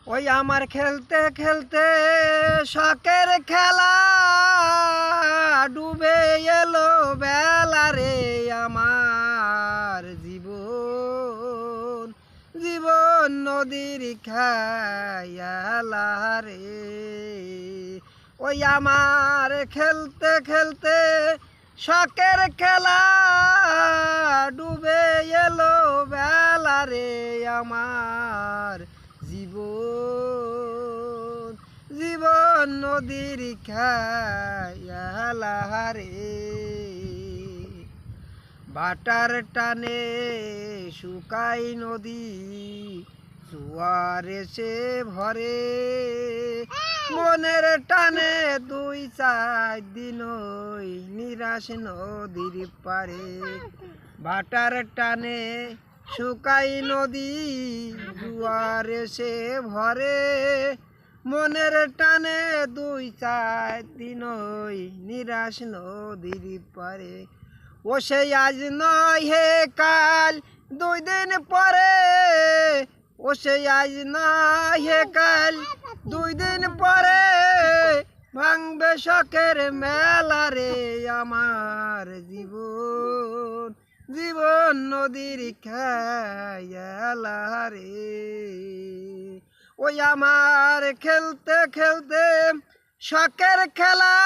ওই আমার খেলতে খেলতে শখের খেলা ডুবে এলো বেলা রে আমার জীবন জীবন নদীর খায়ালা রে। ওই আমার খেলতে খেলতে শখের খেলা ডুবে এলো বেলা রে আমার জীবন জীবন নদীর খায়ালা রে। বাটার টানে শুকাই নদী জোয়ার এসে ভরে মনের টানে 2-4 দিন ওই নিরাশ নদীর পারে। বাটার টানে শুকাই নদী জোয়ার এসে ভরে মনের টানে 2-4 দিন ওই নিরাশ নদীর পারে। ও সেই আজ নয় হে কাল 2 দিন পরে, ও সেই আজ নয় হে কাল 2 দিন পরে ভাঙবে শখের মেলা রে আমার জীবন জীবন নদীর খায়ালা রে। ওই আমার খেলতে খেলতে শখের খেলা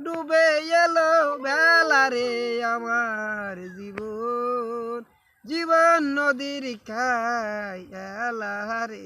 ডুবে এলো বেলা রে আমার জীবন জীবন নদীর খায়ালা রে।